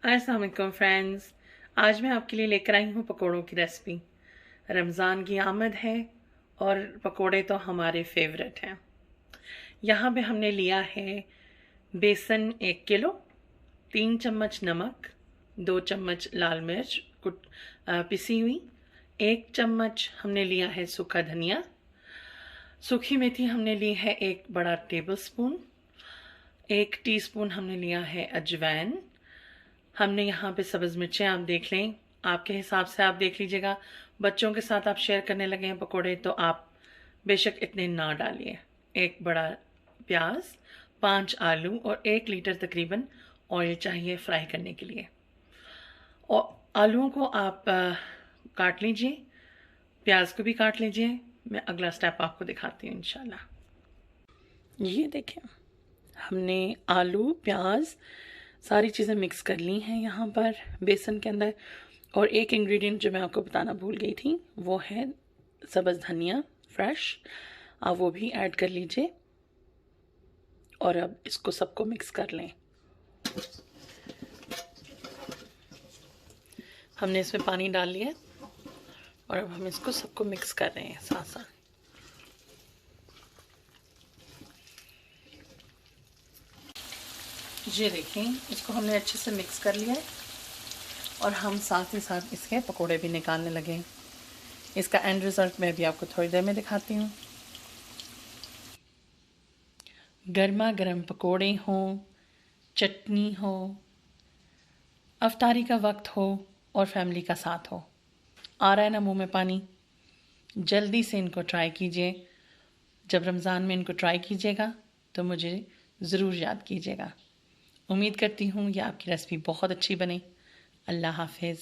अस्सलाम वालेकुम फ्रेंड्स। आज मैं आपके लिए लेकर आई हूँ पकोड़ों की रेसिपी। रमज़ान की आमद है और पकोड़े तो हमारे फेवरेट हैं। यहाँ पे हमने लिया है बेसन 1 किलो, 3 चम्मच नमक, 2 चम्मच लाल मिर्च पिसी हुई, 1 चम्मच हमने लिया है सूखा धनिया, सूखी मेथी हमने ली है 1 बड़ा टेबल स्पून, 1 टीस्पून हमने लिया है अजवाइन। हमने यहाँ पे सब्ज़ मिर्चें आप देख लें, आपके हिसाब से आप देख लीजिएगा। बच्चों के साथ आप शेयर करने लगे हैं पकोड़े तो आप बेशक इतने ना डालिए। 1 बड़ा प्याज, 5 आलू और 1 लीटर तकरीबन ऑयल चाहिए फ्राई करने के लिए। और आलूओं को आप काट लीजिए, प्याज को भी काट लीजिए। मैं अगला स्टेप आपको दिखाती हूँ इंशाल्लाह। ये देखें, हमने आलू प्याज सारी चीज़ें मिक्स कर ली हैं यहाँ पर बेसन के अंदर। और एक इंग्रेडिएंट जो मैं आपको बताना भूल गई थी वो है सब्ज़ धनिया फ्रेश, आप वो भी ऐड कर लीजिए। और अब इसको सबको मिक्स कर लें। हमने इसमें पानी डाल लिया और अब हम इसको सबको मिक्स कर रहे हैं साथ साथ। ये देखें, इसको हमने अच्छे से मिक्स कर लिया है और हम साथ ही साथ इसके पकोड़े भी निकालने लगे हैं। इसका एंड रिज़ल्ट मैं भी आपको थोड़ी देर में दिखाती हूँ। गर्मा गर्म पकोड़े हों, चटनी हो, अफ्तारी का वक्त हो और फैमिली का साथ हो, आ रहा है ना मुंह में पानी। जल्दी से इनको ट्राई कीजिए। जब रमज़ान में इनको ट्राई कीजिएगा तो मुझे ज़रूर याद कीजिएगा। उम्मीद करती हूँ ये आपकी रेसिपी बहुत अच्छी बने। अल्लाह हाफिज़।